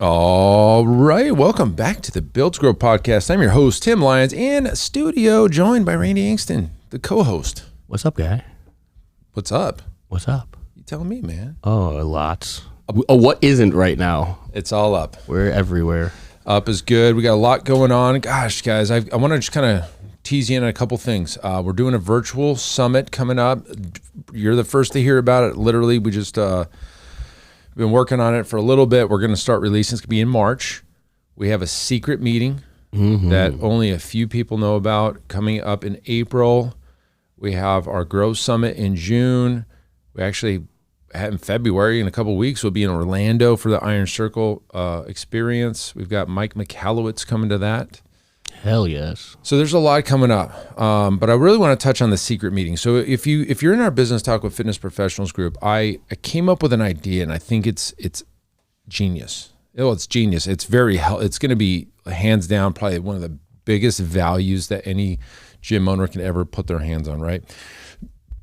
All right, welcome back to the Build to Grow podcast. I'm your host, Tim Lyons, in studio, joined by Randy Ingston, the co-host. What's up, guy? What's up? What's up? You telling me, man. Oh, lots. Oh, what isn't right now? It's all up. We're everywhere. Up is good. We got a lot going on. Gosh, guys, I want to just kind of tease you in a couple things. We're doing a virtual summit coming up. You're the first to hear about it. Literally, we just... been working on it for a little bit. We're going to start releasing. It's going to be in March. We have a secret meeting that only a few people know about coming up in April. We have our Grow Summit in June. We actually had in February, in a couple of weeks, we'll be in Orlando for the Iron Circle experience. We've got Mike McAllowitz coming to that. Hell yes. So there's a lot coming up, but I really want to touch on the secret meeting. So if you're in our Business Talk with Fitness Professionals group, I came up with an idea, and I think it's genius. Oh, it's genius. It's it's going to be hands down probably one of the biggest values that any gym owner can ever put their hands on. Right.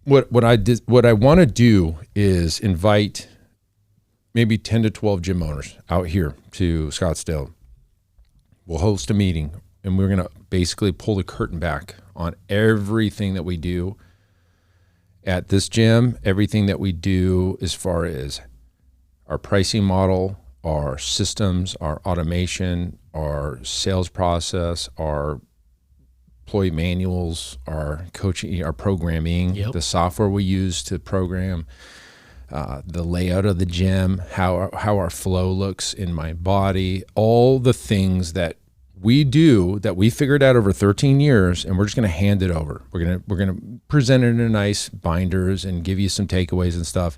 What I want to do is invite maybe 10 to 12 gym owners out here to Scottsdale. We'll host a meeting. And we're going to basically pull the curtain back on everything that we do at this gym, everything that we do as far as our pricing model, our systems, our automation, our sales process, our employee manuals, our coaching, our programming, the software we use to program, the layout of the gym, how our flow looks in my body, all the things that we do that we figured out over 13 years, and we're just going to hand it over. We're going to present it in a nice binders and give you some takeaways and stuff.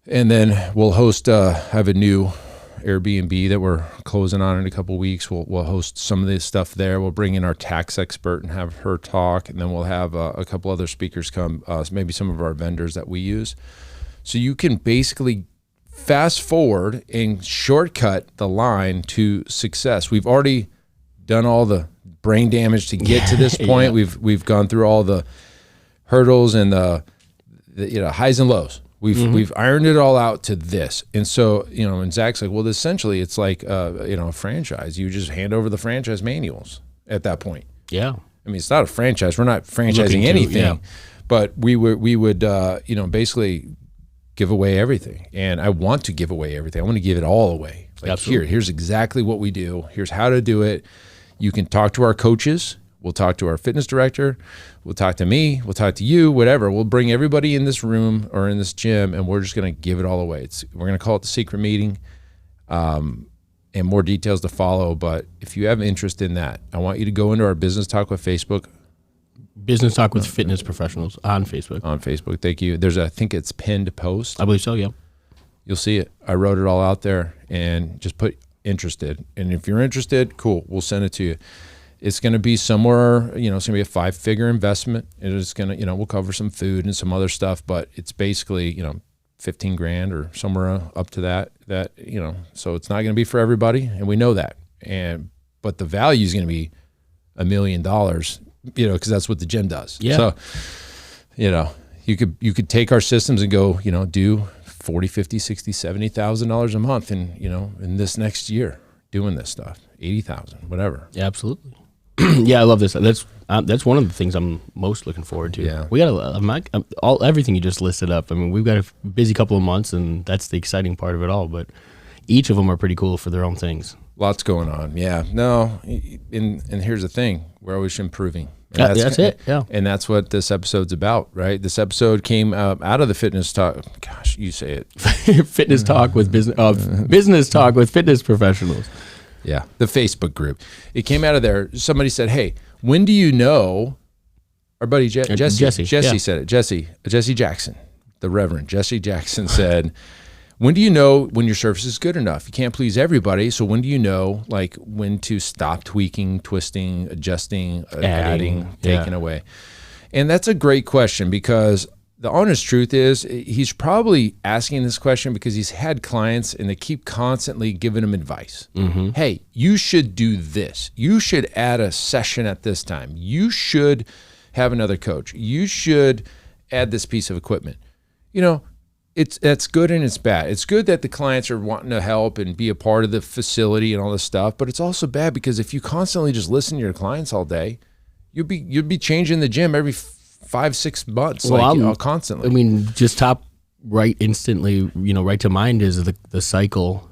And then we'll host, have a new Airbnb that we're closing on in a couple of weeks. We'll host some of this stuff there. We'll bring in our tax expert and have her talk, and then we'll have a couple other speakers come, maybe some of our vendors that we use. So you can basically fast forward and shortcut the line to success. We've already done all the brain damage to get to this point. We've gone through all the hurdles and the highs and lows. We've ironed it all out to this. And so, and Zach's like, well, essentially it's like a franchise. You just hand over the franchise manuals at that point. Yeah. I mean, it's not a franchise. We're not franchising anything. But we would basically give away everything. And I want to give away everything. I want to give it all away. Like, here's exactly what we do. Here's how to do it. You can talk to our coaches. We'll talk to our fitness director. We'll talk to me. We'll talk to you, whatever. We'll bring everybody in this room or in this gym, and we're just going to give it all away. We're going to call it the secret meeting, and more details to follow. But if you have interest in that, I want you to go into our Business Talk with Facebook. Business Talk with Fitness Professionals on Facebook. On Facebook, thank you. I think it's pinned post. I believe so, yeah. You'll see it. I wrote it all out there, and just put interested. And if you're interested, cool, we'll send it to you. It's going to be somewhere, it's going to be a 5-figure investment. It is going to, we'll cover some food and some other stuff, but it's basically, $15,000 or somewhere up to that, so it's not going to be for everybody. And we know that. But the value is going to be $1 million, because that's what the gym does. Yeah. So, you could take our systems and go, do $40,000, $50,000, $60,000, $70,000 a month in this next year doing this stuff, $80,000, whatever. Yeah, absolutely. Yeah, I love this. That's one of the things I'm most looking forward to. Yeah. We got everything you just listed up. I mean, we've got a busy couple of months, and that's the exciting part of it all. But each of them are pretty cool for their own things. Lots going on. Yeah. No. And here's the thing: we're always improving. And that's it. Yeah. And that's what this episode's about, right? This episode came out of the Fitness Talk. Gosh, you say it. Fitness Talk with Business Talk with Fitness Professionals. Yeah, the Facebook group. It came out of there. Somebody said, hey, when do you know, our buddy Jesse said it. Jesse Jackson, the Reverend Jesse Jackson said, when do you know when your service is good enough? You can't please everybody. So when do you know when to stop tweaking, twisting, adjusting, adding, taking away? And that's a great question, because the honest truth is he's probably asking this question because he's had clients and they keep constantly giving him advice. Mm-hmm. Hey, you should do this. You should add a session at this time. You should have another coach. You should add this piece of equipment. That's good and it's bad. It's good that the clients are wanting to help and be a part of the facility and all this stuff, but it's also bad because if you constantly just listen to your clients all day, you'd be changing the gym every 5-6 months, constantly. I mean, just top right instantly, right to mind is the cycle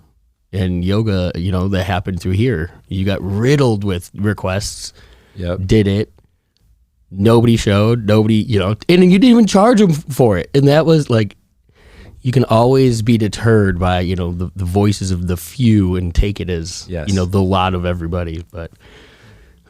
and yoga, that happened through here. You got riddled with requests. Yep. Did it. Nobody showed. Nobody, and you didn't even charge them for it. And that was like, you can always be deterred by, the voices of the few and take it as, the lot of everybody. But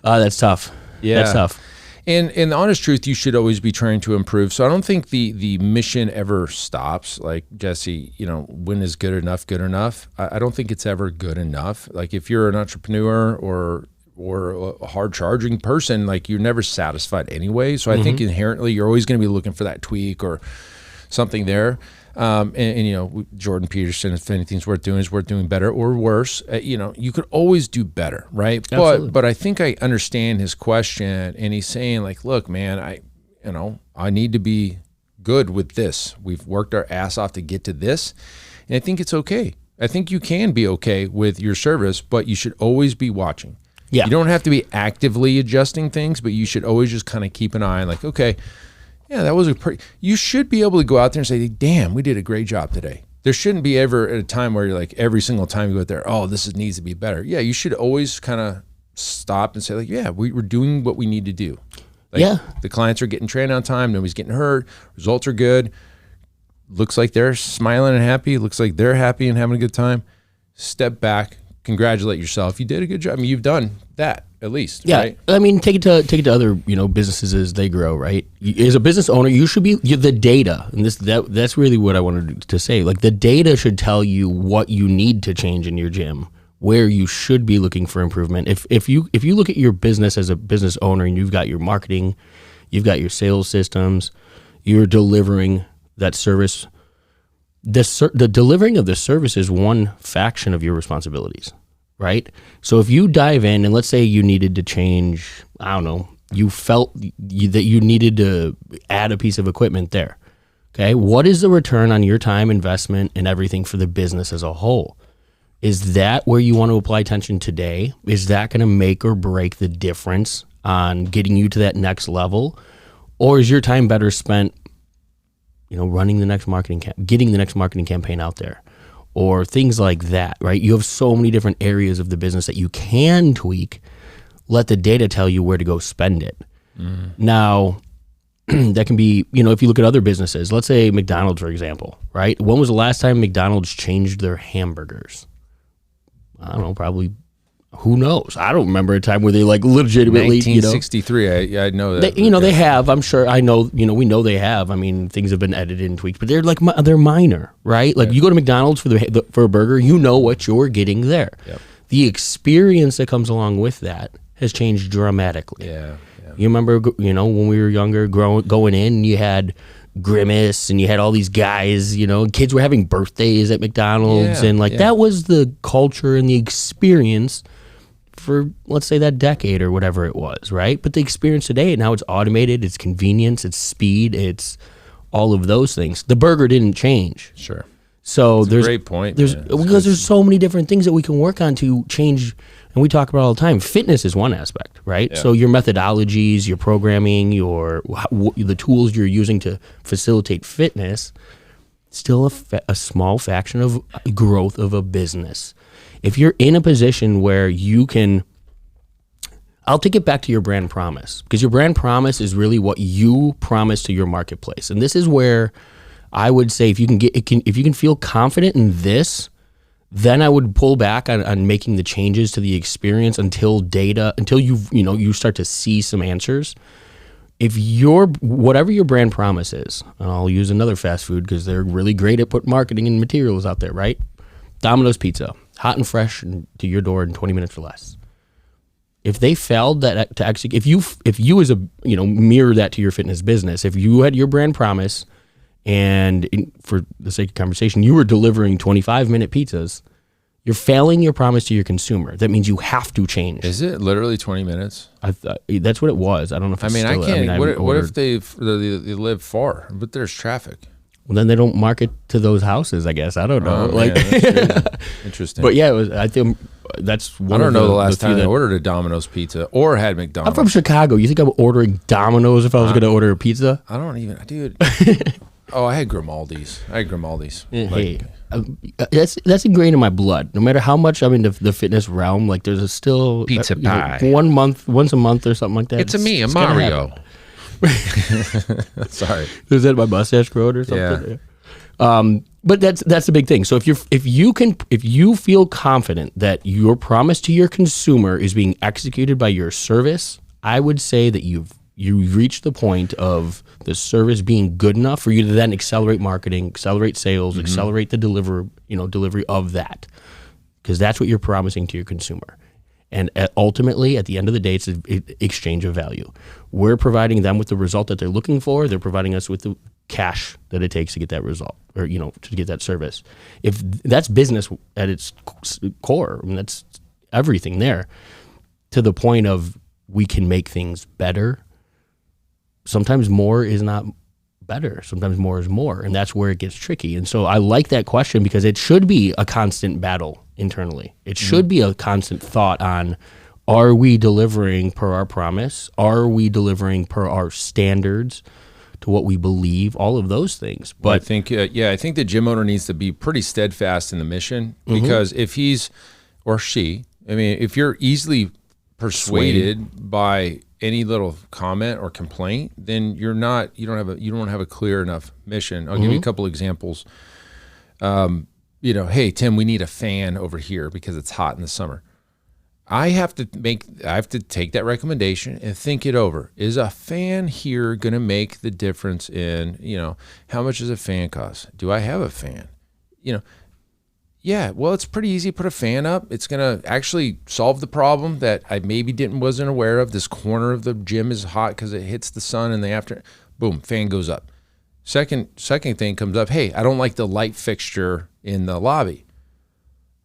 that's tough. Yeah. That's tough. And the honest truth, you should always be trying to improve. So I don't think the mission ever stops. Like, Jesse, when is good enough good enough? I don't think it's ever good enough. Like, if you're an entrepreneur or a hard charging person, like, you're never satisfied anyway. So I think inherently you're always going to be looking for that tweak or something there. And Jordan Peterson, if anything's worth doing, is worth doing better or worse. You could always do better, right? Absolutely. But I think I understand his question, and he's saying, like, look, man, I need to be good with this. We've worked our ass off to get to this, and I think it's okay. I think you can be okay with your service, but you should always be watching. Yeah. You don't have to be actively adjusting things, but you should always just kind of keep an eye on, like, okay, yeah, that was you should be able to go out there and say, damn, we did a great job today. There shouldn't be ever a time where you're like, every single time you go out there, oh, needs to be better. Yeah, you should always kind of stop and say, like, yeah, we're doing what we need to do. Like, the clients are getting trained on time. Nobody's getting hurt. Results are good. Looks like they're smiling and happy. Looks like they're happy and having a good time. Step back. Congratulate yourself. You did a good job. I mean, you've done that at least. Yeah. Right? I mean, take it to other, businesses as they grow, right? As a business owner, you should be the data. And that's really what I wanted to say. Like, the data should tell you what you need to change in your gym, where you should be looking for improvement. If you look at your business as a business owner and you've got your marketing, you've got your sales systems, you're delivering that service. The delivering of the service is one faction of your responsibilities, right? So if you dive in and let's say you needed to change, I don't know, you felt that you needed to add a piece of equipment there, okay? What is the return on your time investment and everything for the business as a whole? Is that where you want to apply attention today? Is that going to make or break the difference on getting you to that next level? Or is your time better spent running the next getting the next marketing campaign out there, or things like that, right? You have so many different areas of the business that you can tweak. Let the data tell you where to go spend it. Now, that can be, if you look at other businesses, let's say McDonald's, for example, right? When was the last time McDonald's changed their hamburgers? I don't know, probably. Who knows? I don't remember a time where they legitimately, 1963. I know that. They have. I'm sure. I know. We know they have. I mean, things have been edited and tweaked, but they're they're minor, right? Like, you go to McDonald's for a burger, you know what you're getting there. Yep. The experience that comes along with that has changed dramatically. Yeah. You remember, when we were younger, going in, you had Grimace and you had all these guys, kids were having birthdays at McDonald's, and that was the culture and the experience for, let's say, that decade or whatever it was, right? But the experience today, now it's automated, it's convenience, it's speed, it's all of those things. The burger didn't change. Sure. So That's a great point. Because there's so many different things that we can work on to change, and we talk about all the time. Fitness is one aspect, right? Yeah. So your methodologies, your programming, the tools you're using to facilitate fitness, still a small fraction of growth of a business. If you're in a position where you can, I'll take it back to your brand promise, because your brand promise is really what you promise to your marketplace. And this is where I would say if you can feel confident in this, then I would pull back on making the changes to the experience until you start to see some answers. If whatever your brand promise is, and I'll use another fast food because they're really great at putting marketing and materials out there, right? Domino's Pizza, hot and fresh to your door in 20 minutes or less. If they failed that to execute, if you as a mirror that to your fitness business, if you had your brand promise, and for the sake of conversation, you were delivering 25-minute pizzas, you're failing your promise to your consumer. That means you have to change. Is it literally 20 minutes? That's what it was. I don't know if it's I can't. what if they live far, but there's traffic? Well, then they don't market to those houses, I guess. I don't know. Man, that's interesting. But yeah, I think that's one. I don't know the last time I ordered a Domino's pizza or had McDonald's. I'm from Chicago. You think I'm ordering Domino's if I was going to order a pizza? I don't even, dude. Oh, I had Grimaldi's. Hey, that's ingrained in my blood. No matter how much I'm in the fitness realm, like there's still pizza pie. Once a month or something like that. It's a Mario. Sorry, is that my mustache growing or something? Yeah. But that's the big thing. So if you feel confident that your promise to your consumer is being executed by your service, I would say that you've reached the point of the service being good enough for you to then accelerate marketing, accelerate sales, accelerate the delivery of that, because that's what you're promising to your consumer. And ultimately, at the end of the day, it's an exchange of value. We're providing them with the result that they're looking for. They're providing us with the cash that it takes to get that result, or to get that service. If that's business at its core, I mean, that's everything there. To the point of we can make things better. Sometimes more is not better. Sometimes more is more, and that's where it gets tricky. And so I like that question because it should be a constant battle internally. It should be a constant thought on, are we delivering per our promise? Are we delivering per our standards to what we believe? All of those things. But I think the gym owner needs to be pretty steadfast in the mission, because if he's or she, I mean, if you're easily persuaded by any little comment or complaint, then you don't have a clear enough mission. I'll give you a couple examples. Hey Tim, we need a fan over here because it's hot in the summer. I have to take that recommendation and think it over. Is a fan here going to make the difference in, how much does a fan cost? Do I have a fan? Yeah, well, it's pretty easy to put a fan up. It's going to actually solve the problem that I maybe wasn't aware of. This corner of the gym is hot because it hits the sun in the afternoon. Boom, fan goes up. Second thing comes up, hey, I don't like the light fixture in the lobby.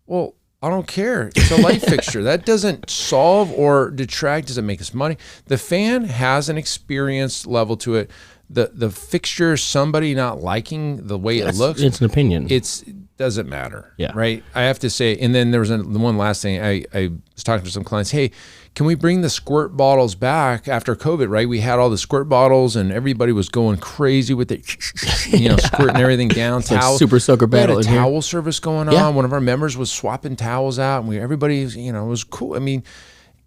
Well, I don't care. It's a light fixture. That doesn't solve or detract. Doesn't make us money. The fan has an experience level to it. The fixture, somebody not liking the way it looks. It's an opinion. It doesn't matter. Yeah. Right. I have to say, and then there was one last thing. I was talking to some clients. Hey, can we bring the squirt bottles back after COVID? Right. We had all the squirt bottles and everybody was going crazy with it, squirting everything down. Like super soaker battle. We had a towel service going on. Yeah. One of our members was swapping towels out, and everybody, it was cool. I mean,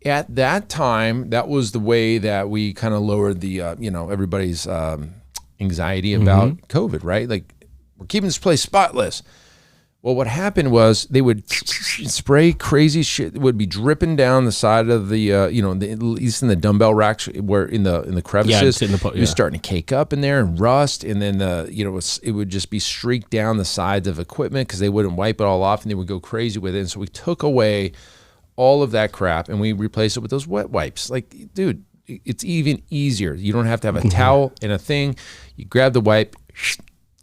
at that time, that was the way that we kind of lowered the, everybody's anxiety about COVID, right? Like, we're keeping this place spotless. Well, what happened was they would spray crazy shit. It would be dripping down the side of the, at least in the dumbbell racks, where in the crevices, it was starting to cake up in there and rust. And then it would just be streaked down the sides of equipment because they wouldn't wipe it all off, and they would go crazy with it. And so we took away all of that crap and we replaced it with those wet wipes. Like, dude, it's even easier. You don't have to have a towel and a thing. You grab the wipe,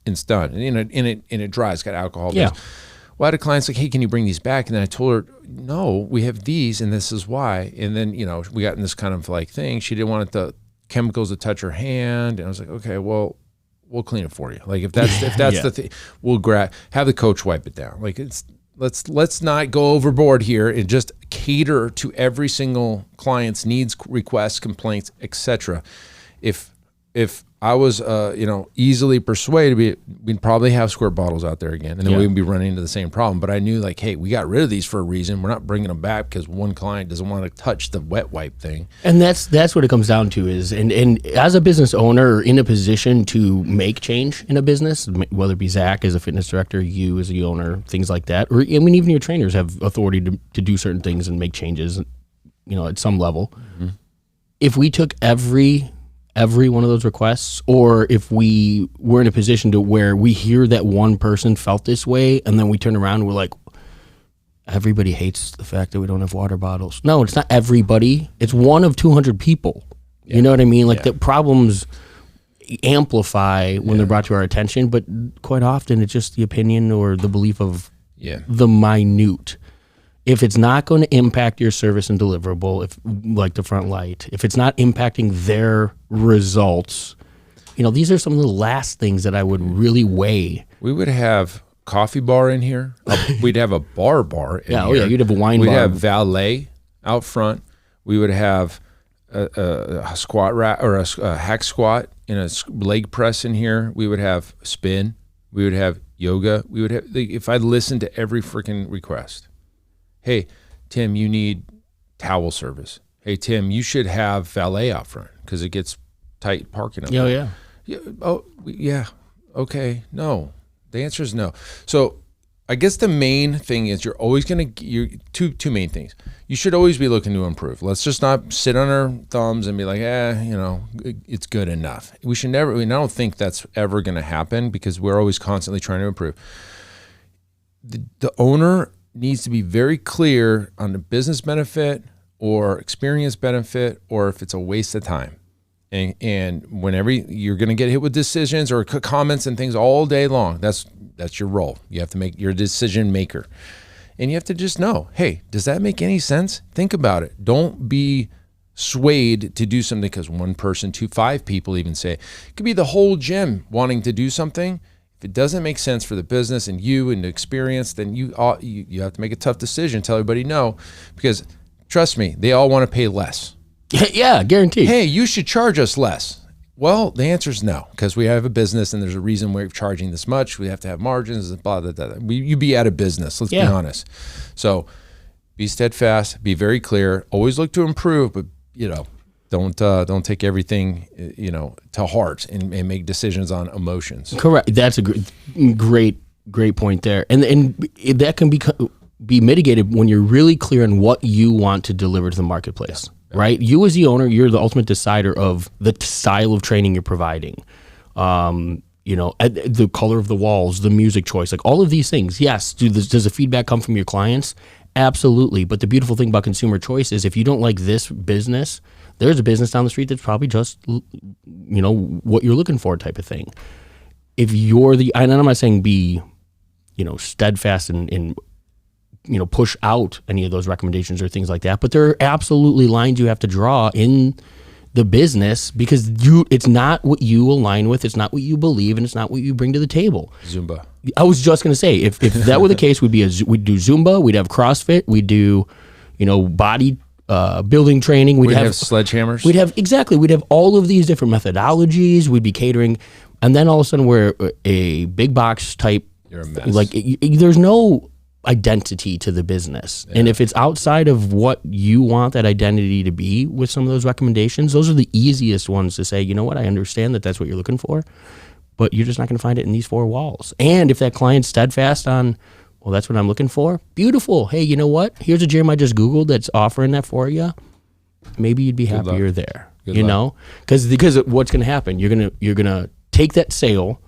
and it's done. And it dries. It's got alcohol. Yeah. Well, I had a client's like, hey, can you bring these back? And then I told her, no, we have these, and this is why. And then, we got in this kind of like thing. She didn't want the chemicals to touch her hand. And I was like, okay, well, we'll clean it for you. Like, if that's the thing, we'll have the coach wipe it down. Like, let's not go overboard here and just cater to every single client's needs, requests, complaints, etc. If I was, easily persuaded, we'd probably have squirt bottles out there again, and then we'd be running into the same problem. But I knew, like, hey, we got rid of these for a reason. We're not bringing them back because one client doesn't want to touch the wet wipe thing. And that's what it comes down to is, and as a business owner in a position to make change in a business, whether it be Zach as a fitness director, you as a owner, things like that, or I mean, even your trainers have authority to do certain things and make changes, at some level. Mm-hmm. If we took every one of those requests, or if we were in a position to where we hear that one person felt this way, and then we turn around and we're like, everybody hates the fact that we don't have water bottles. No, it's not everybody. It's one of 200 people. Yeah. You know what I mean? Like, the problems amplify when they're brought to our attention, but quite often it's just the opinion or the belief of the minute. If it's not going to impact your service and deliverable, like the front light, if it's not impacting their results, these are some of the last things that I would really weigh. We would have coffee bar in here. We'd have a bar in here. Oh yeah, you'd have a wine bar. We'd have valet out front. We would have a squat rack or a hack squat and a leg press in here. We would have spin. We would have yoga. We would have, if I listened to every freaking request. Hey, Tim, you need towel service. Hey, Tim, you should have valet out front because it gets tight parking up there. Yeah. Okay. No. The answer is no. So I guess the main thing is you're always going to, two main things. You should always be looking to improve. Let's just not sit on our thumbs and be like, it's good enough. We should never, I don't think that's ever going to happen because we're always constantly trying to improve. The owner needs to be very clear on the business benefit or experience benefit, or if it's a waste of time. And whenever you're going to get hit with decisions or comments and things all day long, that's your role. You have to make your decision maker. And you have to just know, hey, does that make any sense? Think about it. Don't be swayed to do something because one person, 5 people even say. It could be the whole gym wanting to do something. If it doesn't make sense for the business and you and the experience, then you have to make a tough decision, tell everybody no, because trust me, they all want to pay less. Yeah, guaranteed. Hey, you should charge us less. Well, the answer is no, because we have a business and there's a reason we're charging this much. We have to have margins, blah, blah, blah. You'd be out of business, let's be honest. So be steadfast, be very clear, always look to improve, but don't take everything, to heart and make decisions on emotions. Correct. That's a great point there. And that can be mitigated when you're really clear on what you want to deliver to the marketplace. Right? You as the owner, you're the ultimate decider of the style of training you're providing. The color of the walls, the music choice, like all of these things. Yes. Does the feedback come from your clients? Absolutely. But the beautiful thing about consumer choice is if you don't like this business, there's a business down the street that's probably just, what you're looking for type of thing. If you're and I'm not saying be, steadfast and push out any of those recommendations or things like that. But there are absolutely lines you have to draw in the business because it's not what you align with, it's not what you believe, and it's not what you bring to the table. Zumba. I was just going to say, if that were the case, we'd do Zumba, we'd have CrossFit, we'd do, body building training. We'd have sledgehammers. We'd have all of these different methodologies. We'd be catering. And then all of a sudden we're a big box type. You're a mess. Like there's no identity to the business. And if it's outside of what you want that identity to be with some of those recommendations, those are the easiest ones to say, you know what, I understand that that's what you're looking for, but you're just not going to find it in these 4 walls. And if that client's steadfast on, well, that's what I'm looking for, beautiful. Hey, you know what? Here's a gym I just Googled that's offering that for you. Maybe you'd be happier there. Good luck. Because what's going to happen? You're going to take that sale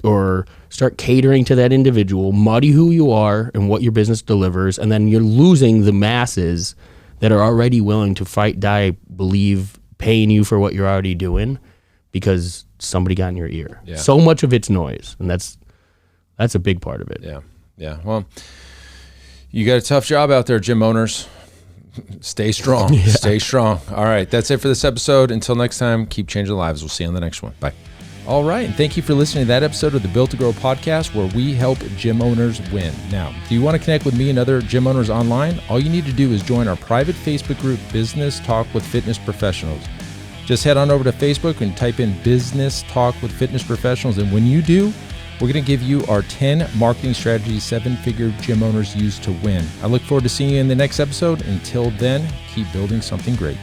or start catering to that individual, muddy who you are and what your business delivers, and then you're losing the masses that are already willing to fight, die, believe, paying you for what you're already doing because somebody got in your ear. Yeah. So much of it's noise, and that's a big part of it. Yeah. Well, you got a tough job out there, gym owners. Stay strong. Yeah. Stay strong. All right, that's it for this episode. Until next time, keep changing lives. We'll see you on the next one. Bye. All right, and thank you for listening to that episode of the Built to Grow podcast where we help gym owners win. Now, do you want to connect with me and other gym owners online? All you need to do is join our private Facebook group, Business Talk with Fitness Professionals. Just head on over to Facebook and type in Business Talk with Fitness Professionals, and when you do, we're going to give you our 10 marketing strategies 7-figure gym owners use to win. I look forward to seeing you in the next episode. Until then, keep building something great.